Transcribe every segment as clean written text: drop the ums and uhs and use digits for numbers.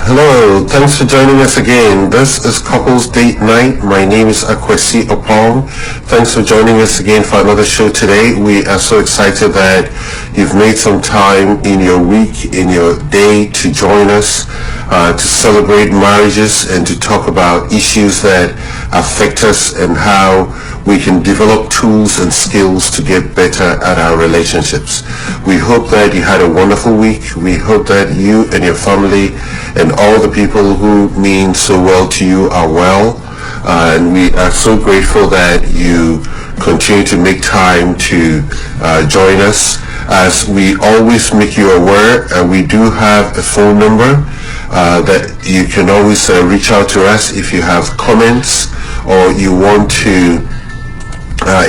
Hello, thanks for joining us again. This is Couples Date Night. My name is Akwesi Opong. Thanks for joining us again for another show today. We are so excited that you've made some time in your week, in your day to join us, to celebrate marriages and to talk about issues that affect us and how we can develop tools and skills to get better at our relationships. We hope that you had a wonderful week. We hope that you and your family and all the people who mean so well to you are well. And we are so grateful that you continue to make time to join us. As we always make you aware, we do have a phone number that you can always reach out to us if you have comments or you want to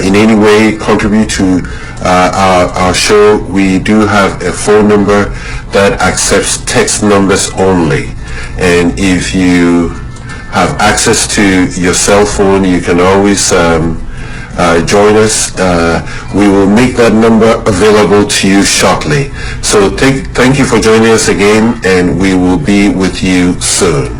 in any way contribute to our show. We do have a phone number that accepts text numbers only, and if you have access to your cell phone, you can always join us. We will make that number available to you shortly. So thank you for joining us again, and we will be with you soon.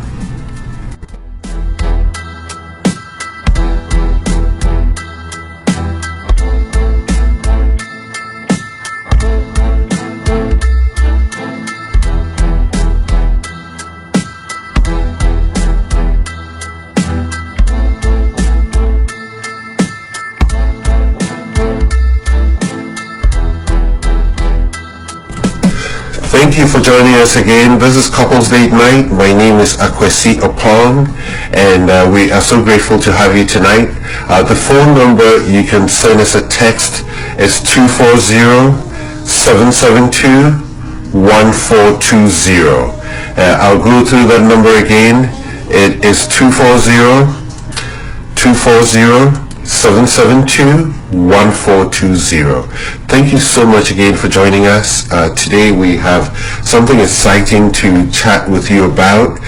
Thank you for joining us again. This is Couples Date Night. My name is Akwesi Opong, and we are so grateful to have you tonight. The phone number you can send us a text is 240-772-1420. I'll go through that number again. It is 240-772-1420. Thank you so much again for joining us. Today we have something exciting to chat with you about.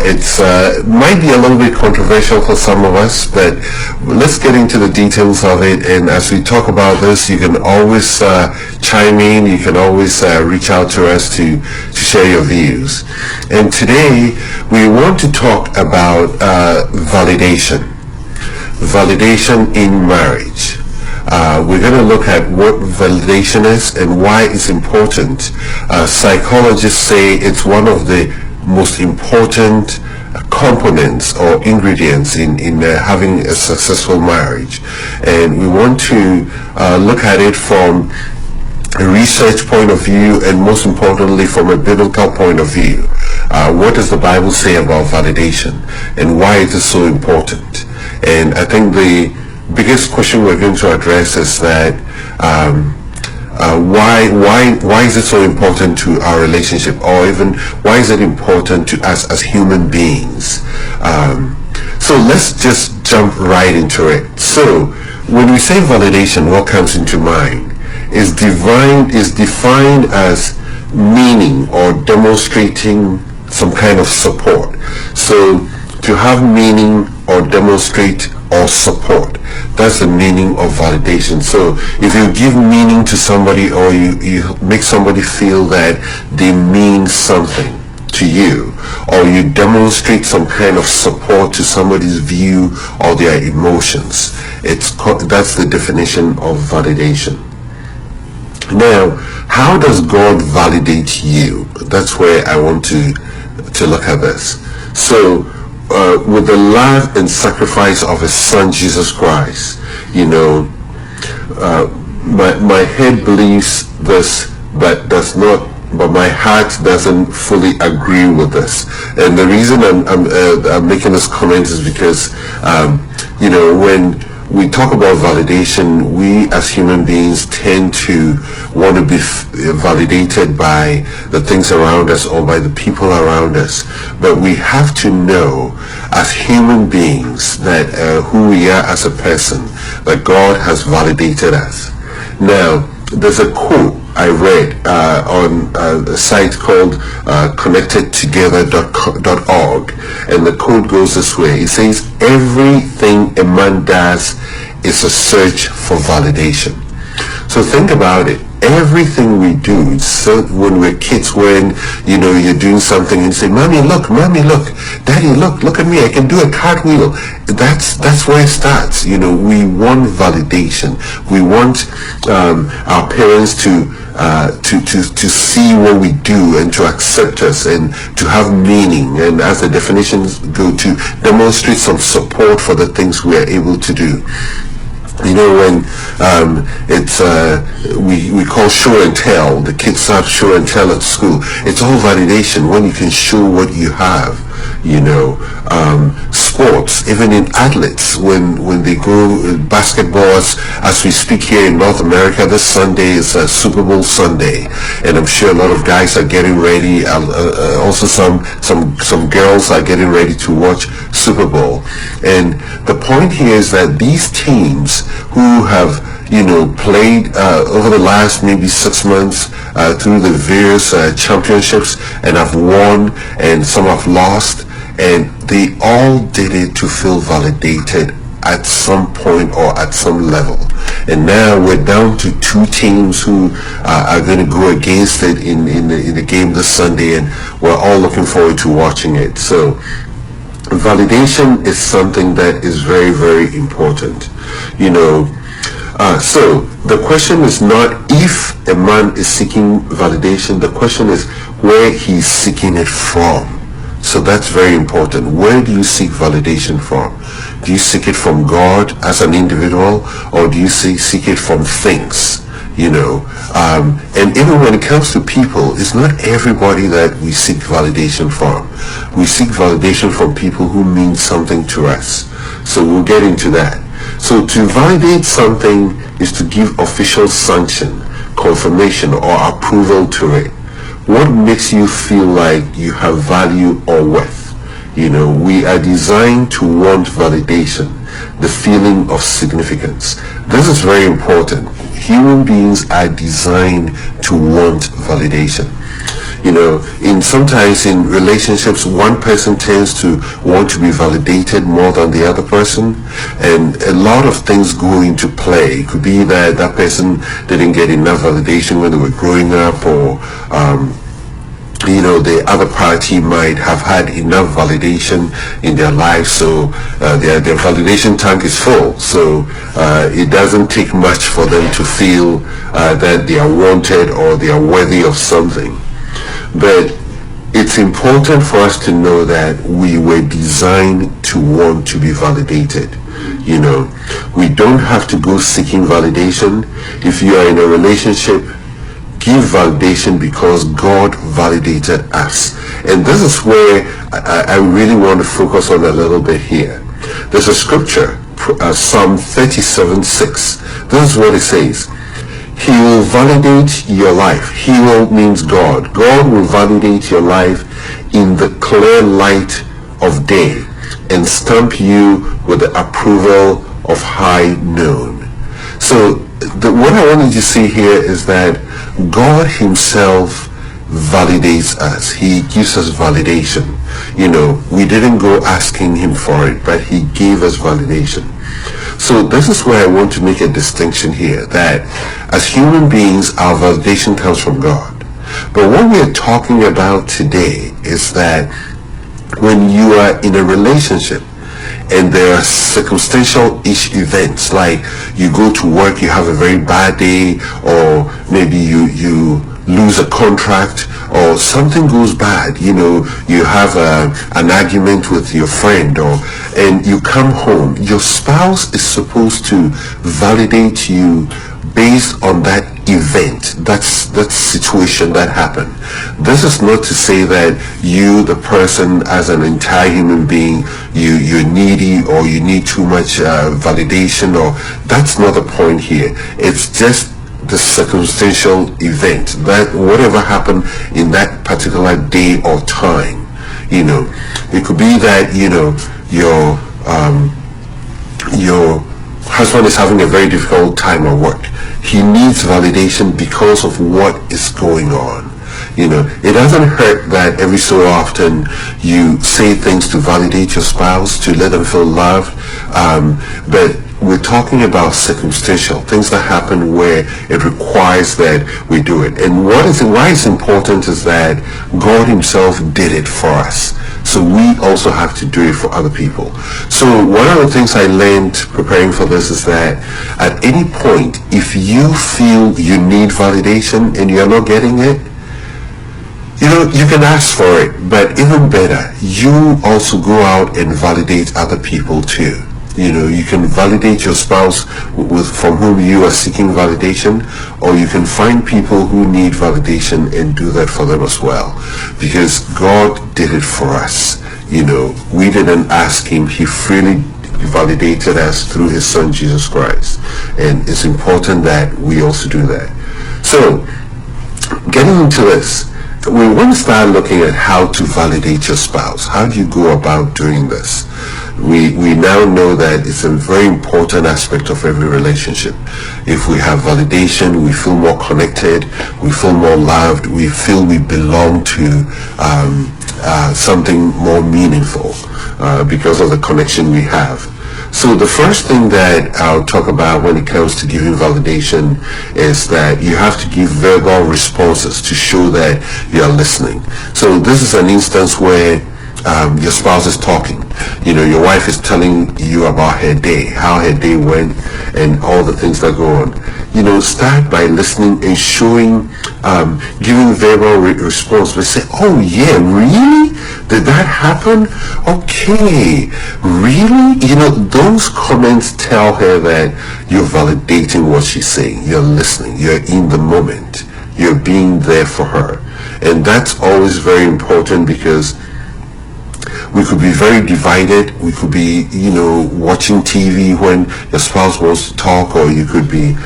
It's might be a little bit controversial for some of us, but let's get into the details of it. And as we talk about this, you can always chime in. You can always reach out to us to share your views. And today we want to talk about validation in marriage. We're going to look at what validation is and why it's important. Psychologists say it's one of the most important components or ingredients in having a successful marriage. And we want to look at it from a research point of view, and most importantly from a biblical point of view. What does the Bible say about validation and why it is so important? And I think the biggest question we're going to address is that why is it so important to our relationship, or even why is it important to us as human beings? So let's just jump right into it. So when we say validation, what comes into mind is defined as meaning or demonstrating some kind of support. So to have meaning or demonstrate or support, that's the meaning of validation. So if you give meaning to somebody, or you make somebody feel that they mean something to you, or you demonstrate some kind of support to somebody's view or their emotions, that's the definition of validation. Now, how does God validate you? That's where I want to look at this. So with the love and sacrifice of his son Jesus Christ, my head believes this, but my heart doesn't fully agree with this. And the reason I'm making this comment is because when we talk about validation, we as human beings tend to want to be validated by the things around us or by the people around us. But we have to know as human beings that who we are as a person, that God has validated us. Now, there's a quote I read on a site called connectedtogether.org, and the quote goes this way. It says, "Everything a man does is a search for validation." So So think about it. Everything we do, so when we're kids, when you're doing something and you say, "Mommy, look, Daddy, look at me, I can do a cartwheel." That's where it starts. We want validation. We want our parents to see what we do and to accept us and to have meaning, and as the definitions go, to demonstrate some support for the things we are able to do. When it's we call show and tell, the kids have show and tell at school. It's all validation when you can show what you have. Sports, even in athletes, when they go basketball, as we speak here in North America, this Sunday is Super Bowl Sunday, and I'm sure a lot of guys are getting ready. Also, some girls are getting ready to watch Super Bowl. And the point here is that these teams who have played over the last maybe 6 months through the various championships and have won, and some have lost, and they all did it to feel validated at some point or at some level. And now we're down to 2 teams who are going to go against it in the game this Sunday, and we're all looking forward to watching it. So validation is something that is very, very important. So the question is not if a man is seeking validation, the question is where he's seeking it from. So that's very important. Where do you seek validation from? Do you seek it from God as an individual, or do you seek it from things? And even when it comes to people, it's not everybody that we seek validation from. We seek validation from people who mean something to us. So we'll get into that. So to validate something is to give official sanction, confirmation, or approval to it. What makes you feel like you have value or worth? We are designed to want validation, the feeling of significance. This is very important. Human beings are designed to want validation. Sometimes in relationships, one person tends to want to be validated more than the other person, and a lot of things go into play. It could be that that person didn't get enough validation when they were growing up, or the other party might have had enough validation in their life, so their validation tank is full. So it doesn't take much for them to feel that they are wanted or they are worthy of something. But it's important for us to know that we were designed to want to be validated. We don't have to go seeking validation. If you are in a relationship, give validation because God validated us. And this is where I really want to focus on a little bit here. There's a scripture, Psalm 37:6. This is what it says. He will validate your life. He will means God. God will validate your life in the clear light of day and stamp you with the approval of high noon. So what I wanted to see here is that God himself validates us. He gives us validation. We didn't go asking him for it, but he gave us validation. So this is where I want to make a distinction here, that as human beings, our validation comes from God. But what we are talking about today is that when you are in a relationship and there are circumstantial-ish events, like you go to work, you have a very bad day, or maybe you lose a contract, or something goes bad, you have an argument with your friend, and you come home, your spouse is supposed to validate you based on that event, that situation that happened. This is not to say that you, the person, as an entire human being, you're needy or you need too much validation, or that's not the point here. It's just the circumstantial event, that whatever happened in that particular day or time. It could be that your husband is having a very difficult time at work. He needs validation because of what is going on. It doesn't hurt that every so often you say things to validate your spouse, to let them feel loved, but we're talking about circumstantial things that happen where it requires that we do it. And why it's important is that God himself did it for us. So we also have to do it for other people. So one of the things I learned preparing for this is that at any point, if you feel you need validation and you're not getting it, you can ask for it, but even better, you also go out and validate other people too. You can validate your spouse from whom you are seeking validation, or you can find people who need validation and do that for them as well. Because God did it for us. We didn't ask him. He freely validated us through his son, Jesus Christ. And it's important that we also do that. So, getting into this, we want to start looking at how to validate your spouse. How do you go about doing this? We now know that it's a very important aspect of every relationship. If we have validation, we feel more connected, we feel more loved, we feel we belong to something more meaningful because of the connection we have. So the first thing that I'll talk about when it comes to giving validation is that you have to give verbal responses to show that you're listening. So this is an instance where your spouse is talking. Your wife is telling you about her day, how her day went, and all the things that go on. Start by listening and showing, giving verbal response. But say, oh yeah, really? Did that happen? Okay, really? Those comments tell her that you're validating what she's saying. You're listening. You're in the moment. You're being there for her. And that's always very important because we could be very divided. We could be, watching TV when your spouse wants to talk, or you could be,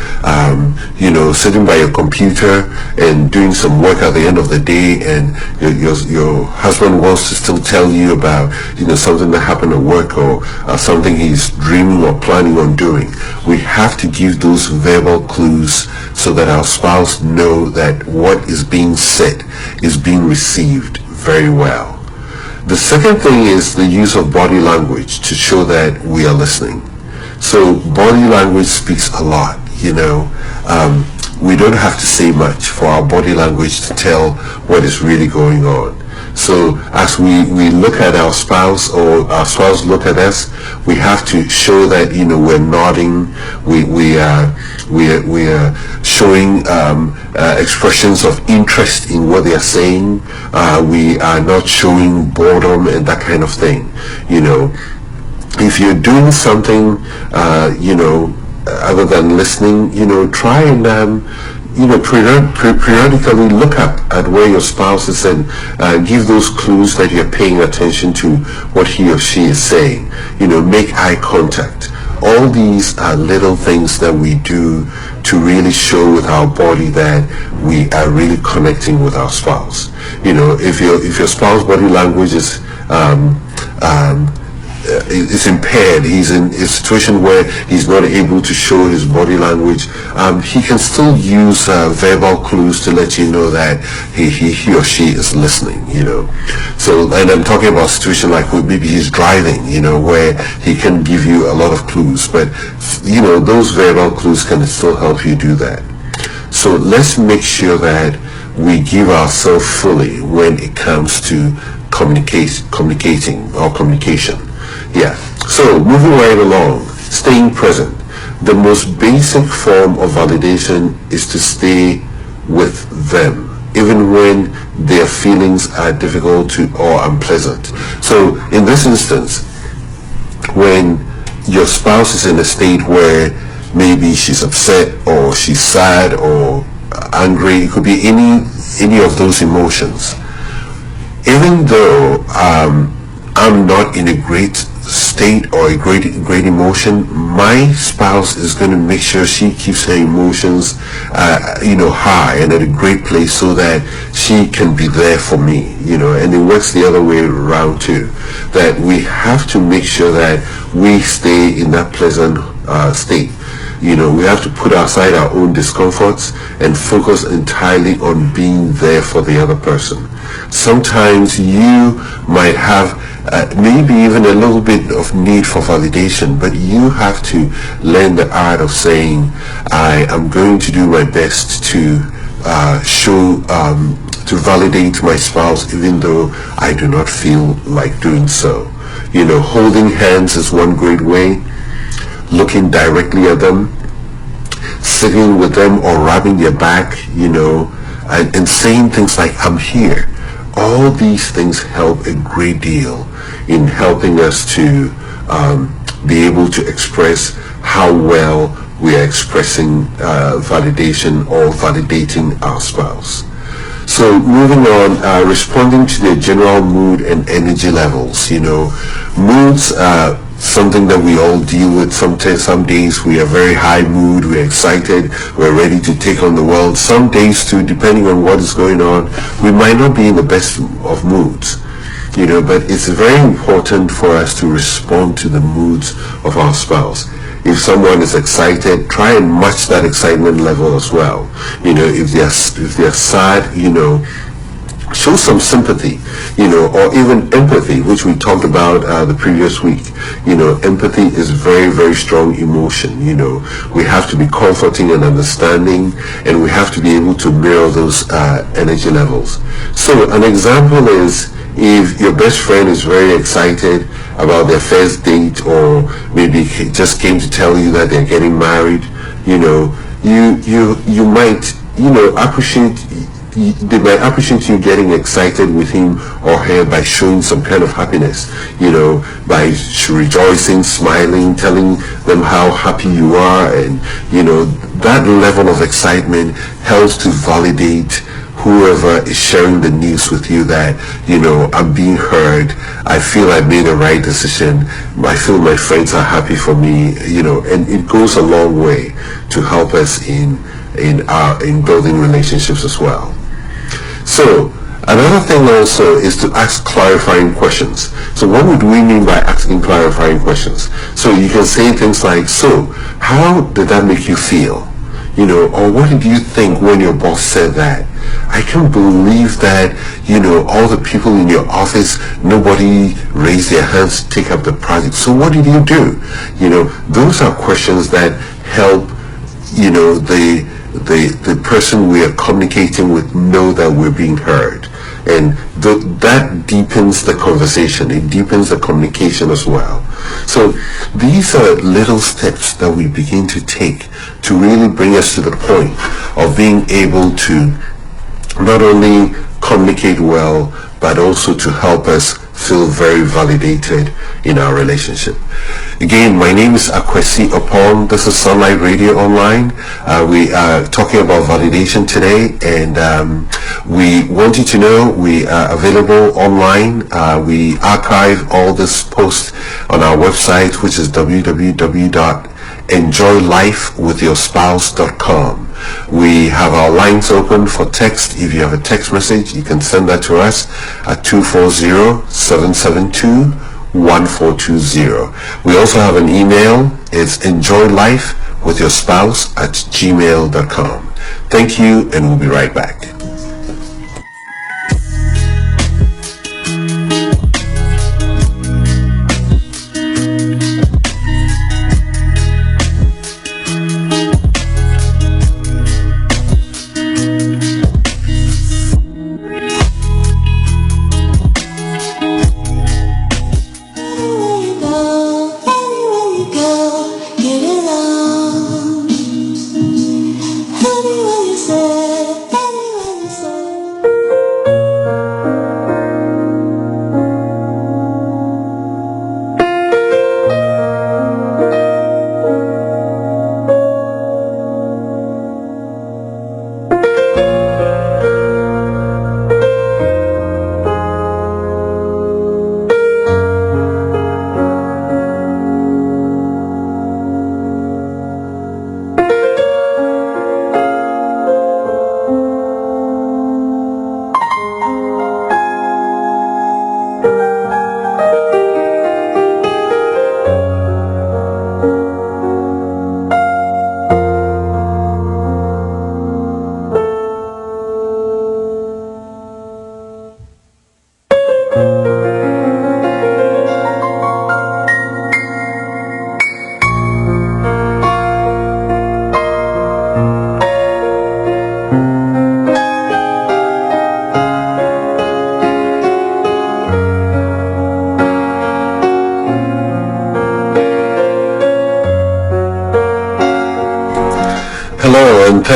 sitting by your computer and doing some work at the end of the day, and your husband wants to still tell you about, something that happened at work, or something he's dreaming or planning on doing. We have to give those verbal clues so that our spouse know that what is being said is being received very well. The second thing is the use of body language to show that we are listening. So body language speaks a lot, we don't have to say much for our body language to tell what is really going on. So as we look at our spouse, or our spouse look at us, we have to show that we're nodding, we are showing expressions of interest in what they are saying. We are not showing boredom and that kind of thing. If you're doing something, other than listening, try and periodically look up at where your spouse is and give those clues that you're paying attention to what he or she is saying. Make eye contact. All these are little things that we do to really show with our body that we are really connecting with our spouse. If your spouse's body language is impaired, he's in a situation where he's not able to show his body language, he can still use verbal clues to let you know that he or she is listening, So, and I'm talking about a situation like maybe he's driving, where he can give you a lot of clues, but, those verbal clues can still help you do that. So let's make sure that we give ourselves fully when it comes to communicating or communication. Yeah. So moving right along, staying present. The most basic form of validation is to stay with them, even when their feelings are difficult or unpleasant. So in this instance, when your spouse is in a state where maybe she's upset or she's sad or angry, it could be any of those emotions. Even though I'm not in a great state or a great emotion, my spouse is going to make sure she keeps her emotions high and at a great place so that she can be there for me, and it works the other way around too, that we have to make sure that we stay in that pleasant state. We have to put aside our own discomforts and focus entirely on being there for the other person. Sometimes you might have maybe even a little bit of need for validation, but you have to learn the art of saying, I am going to do my best to to validate my spouse even though I do not feel like doing so. Holding hands is one great way. Looking directly at them, sitting with them or rubbing their back, and saying things like, I'm here. All these things help a great deal in helping us to be able to express how well we are expressing validation or validating our spouse. So moving on, responding to their general mood and energy levels. Moods are something that we all deal with. Some days we are very high mood, we're excited, we're ready to take on the world. Some days too, depending on what is going on, we might not be in the best of moods. But it's very important for us to respond to the moods of our spouse. If someone is excited, try and match that excitement level as well. If they're sad, show some sympathy, or even empathy, which we talked about the previous week. Empathy is very, very strong emotion. We have to be comforting and understanding, and we have to be able to mirror those energy levels. So an example is, if your best friend is very excited about their first date, or maybe just came to tell you that they're getting married, you might, appreciate, they might appreciate you getting excited with him or her by showing some kind of happiness, by rejoicing, smiling, telling them how happy you are, and, that level of excitement helps to validate whoever is sharing the news with you that, I'm being heard, I feel I made the right decision, I feel my friends are happy for me, and it goes a long way to help us in building relationships as well. So another thing also is to ask clarifying questions. So what would we mean by asking clarifying questions? So you can say things like, so how did that make you feel? Or what did you think when your boss said that? I can't believe that, all the people in your office, nobody raised their hands to take up the project. So what did you do? Those are questions that help, the person we are communicating with know that we're being heard. And that deepens the conversation. It deepens the communication as well. So these are little steps that we begin to take to really bring us to the point of being able to not only communicate well, but also to help us feel very validated in our relationship. Again, my name is Akwesi Opon. This is Sunlight Radio Online. We are talking about validation today, and we want you to know we are available online. We archive all this posts on our website, which is www.enjoylifewithyourspouse.com. We have our lines open for text. If you have a text message, you can send that to us at 240-772-1420. We also have an email. It's enjoylifewithyourspouse@gmail.com. Thank you, and we'll be right back.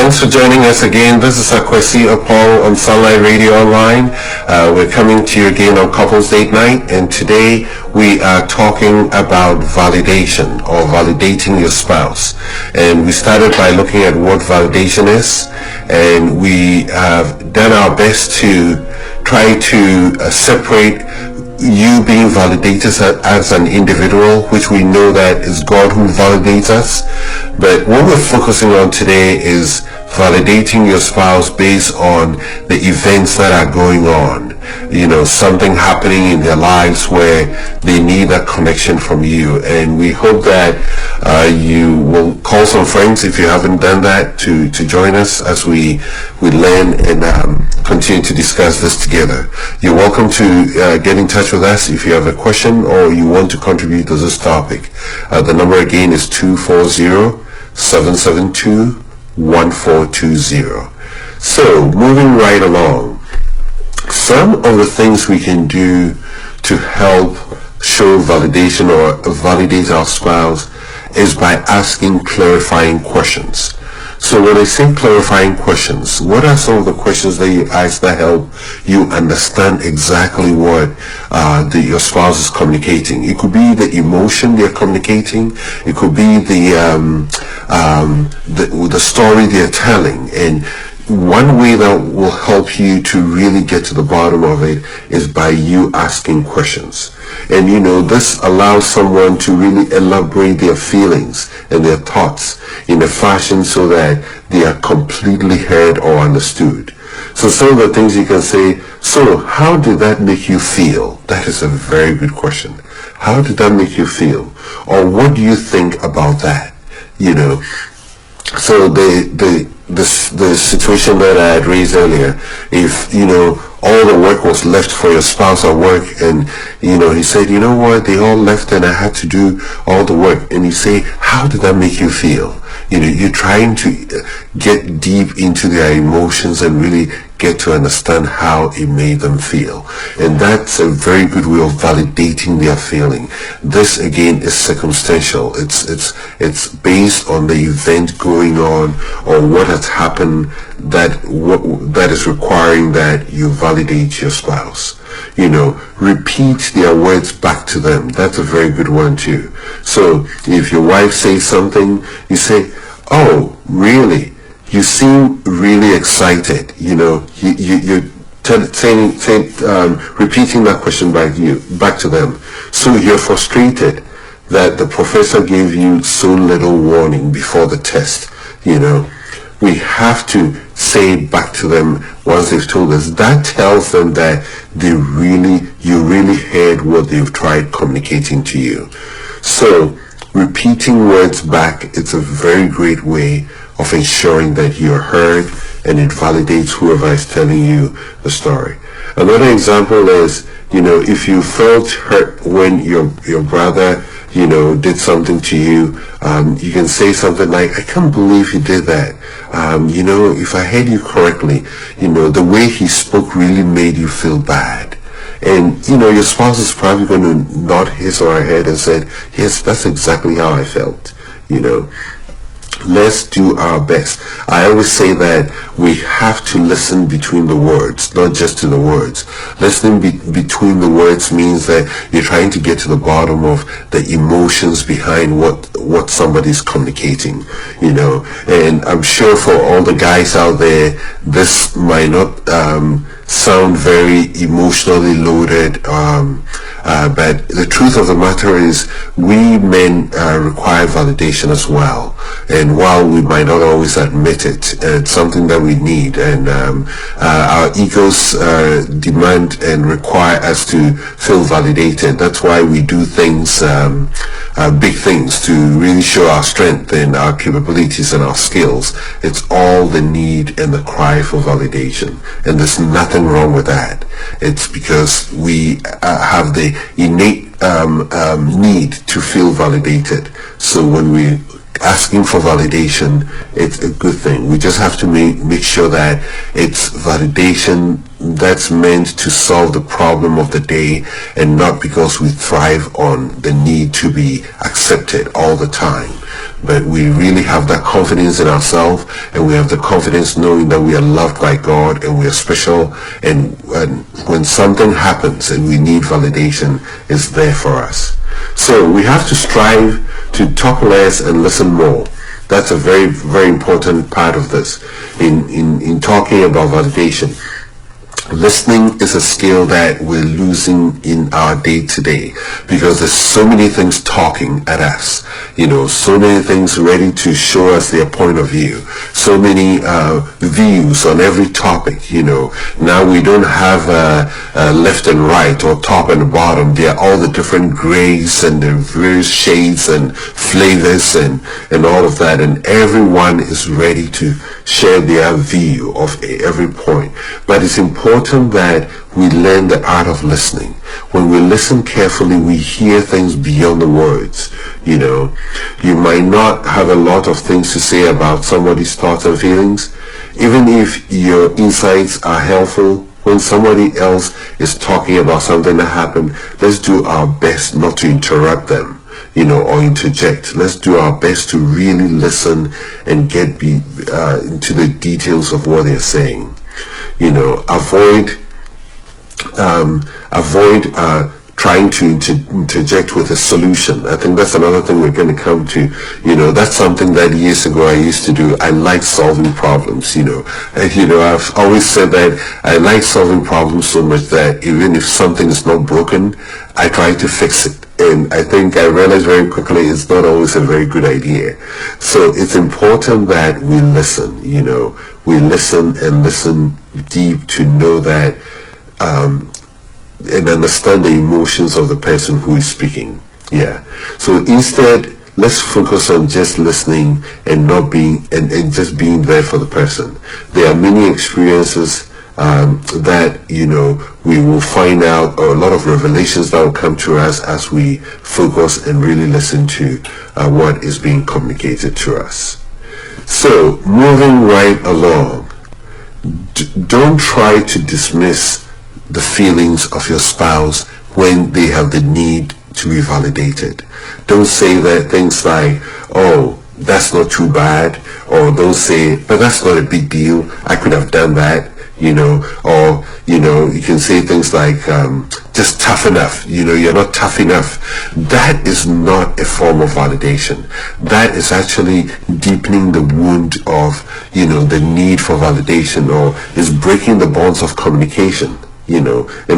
Thanks for joining us again. This is Akwesi Opong on Sunlight Radio Online. We're coming to you again on Couples Date Night, and today we are talking about validation or validating your spouse. And we started by looking at what validation is, and we have done our best to try to separate you being validated as an individual, which we know that is God who validates us. But what we're focusing on today is validating your spouse based on the events that are going on. You know, something happening in their lives where they need that connection from you. And we hope that you will call some friends, if you haven't done that, to join us as we learn and continue to discuss this together. You're welcome to get in touch with us if you have a question or you want to contribute to this topic. The number again is 240-772-1420. So, moving right along, some of the things we can do to help show validation or validate our spouse is by asking clarifying questions. So when I say clarifying questions, what are some of the questions that you ask that help you understand exactly what your spouse is communicating? It could be the emotion they're communicating. It could be the story they're telling. And one way that will help you to really get to the bottom of it is by you asking questions. And you know, this allows someone to really elaborate their feelings and their thoughts in a fashion so that they are completely heard or understood. So some of the things you can say, so how did that make you feel? That is a very good question. How did that make you feel? Or what do you think about that? You know, so the situation that I had raised earlier, if, you know, all the work was left for your spouse at work, and, you know, he said, you know what, they all left and I had to do all the work. And you say, how did that make you feel? You know, you're trying to get deep into their emotions and really get to understand how it made them feel. And that's a very good way of validating their feeling. This again is circumstantial. It's based on the event going on or what has happened that is requiring that you validate your spouse. You know, repeat their words back to them. That's a very good one too. So if your wife says something, you say, oh, really? You seem really excited. You know, you're repeating that question back to them. So you're frustrated that the professor gave you so little warning before the test. You know, we have to say it back to them once they've told us. That tells them that you really heard what they've tried communicating to you. So repeating words back, it's a very great way of ensuring that you're heard, and it validates whoever is telling you the story. Another example is, you know, if you felt hurt when your brother, you know, did something to you, you can say something like, I can't believe he did that. You know, if I heard you correctly, you know, the way he spoke really made you feel bad. And, you know, your spouse is probably going to nod his or her head and say, yes, that's exactly how I felt, you know. Let's do our best. I always say that we have to listen between the words, not just to the words. Listening between the words means that you're trying to get to the bottom of the emotions behind what somebody's communicating, you know. And I'm sure for all the guys out there, this might not sound very emotionally loaded, but the truth of the matter is we men require validation as well. And while we might not always admit it, it's something that we need, and our egos demand and require us to feel validated. That's why we do things, big things, to really show our strength and our capabilities and our skills. It's all the need and the cry for validation, and there's nothing wrong with that. It's because we have the innate need to feel validated. So when we asking for validation, it's a good thing. We just have to make sure that it's validation that's meant to solve the problem of the day, and not because we thrive on the need to be accepted all the time. but we really have that confidence in ourselves, and we have the confidence knowing that we are loved by God and we are special, and when something happens and we need validation, it's there for us. So we have to strive to talk less and listen more. That's a very, very important part of this in talking about validation. Listening is a skill that we're losing in our day-to-day because there's so many things talking at us, so many things ready to show us their point of view, so many views on every topic. Now we don't have left and right or top and bottom. There are all the different grays and the various shades and flavors and all of that, and everyone is ready to share their view of every point. But it's important that we learn the art of listening. When we listen carefully, we hear things beyond the words. You might not have a lot of things to say about somebody's thoughts and feelings. Even if your insights are helpful, when somebody else is talking about something that happened, let's do our best not to interrupt them, or interject. Let's do our best to really listen and get into the details of what they're saying. Avoid trying to interject with a solution. I think that's another thing we're going to come to. That's something that years ago I used to do. I like solving problems, and, I've always said that I like solving problems so much that even if something is not broken, I try to fix it. And I think I realized very quickly it's not always a very good idea. So it's important that we listen, we listen and listen deep to know that and understand the emotions of the person who is speaking. So instead, let's focus on just listening and not being and just being there for the person. There are many experiences that we will find out, or a lot of revelations that will come to us as we focus and really listen to what is being communicated to us. So moving right along, don't try to dismiss the feelings of your spouse when they have the need to be validated. Don't say that things like, oh, that's not too bad, or don't say, but that's not a big deal, I could have done that, or you can say things like, just tough enough, you're not tough enough. That is not a form of validation. That is actually deepening the wound of, the need for validation, or is breaking the bonds of communication. And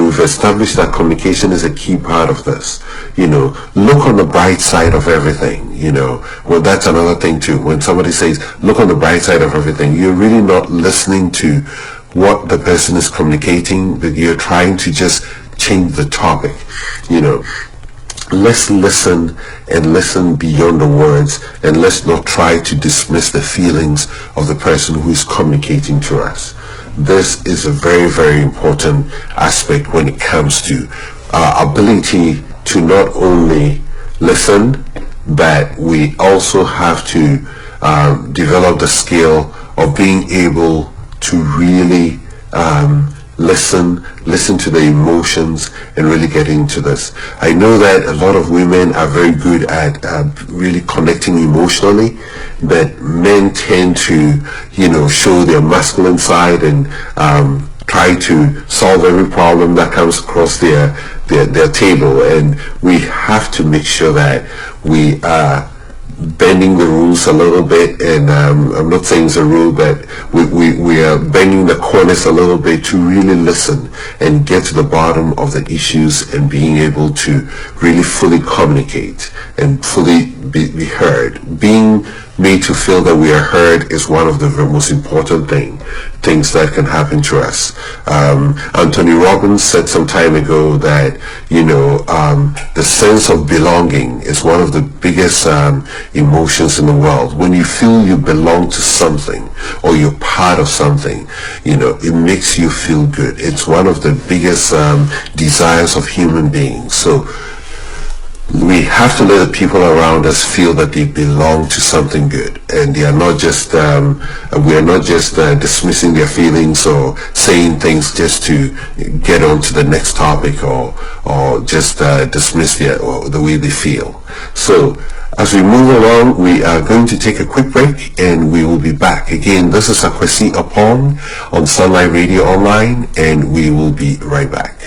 we've established that communication is a key part of this. Look on the bright side of everything. Well, that's another thing too. When somebody says, look on the bright side of everything, you're really not listening to what the person is communicating, but you're trying to just change the topic. Let's listen and listen beyond the words, and let's not try to dismiss the feelings of the person who is communicating to us. This is a very, very important aspect when it comes to our ability to not only listen, but we also have to develop the skill of being able to really listen to the emotions and really get into this. I know that a lot of women are very good at really connecting emotionally, but men tend to, show their masculine side and try to solve every problem that comes across their table. And we have to make sure that we are bending the rules a little bit, and I'm not saying it's a rule, but we are bending the corners a little bit to really listen and get to the bottom of the issues, and being able to really fully communicate and fully be heard. Being made to feel that we are heard is one of the most important things that can happen to us. Anthony Robbins said some time ago that the sense of belonging is one of the biggest emotions in the world. When you feel you belong to something, or you're part of something, it makes you feel good. It's one of the biggest desires of human beings. So We have to let the people around us feel that they belong to something good, and they are not just we are not just dismissing their feelings or saying things just to get on to the next topic, or just dismiss the way they feel. So as we move along, we are going to take a quick break, and we will be back. Again, this is Akwesi Apong on Sunlight Radio Online, and we will be right back.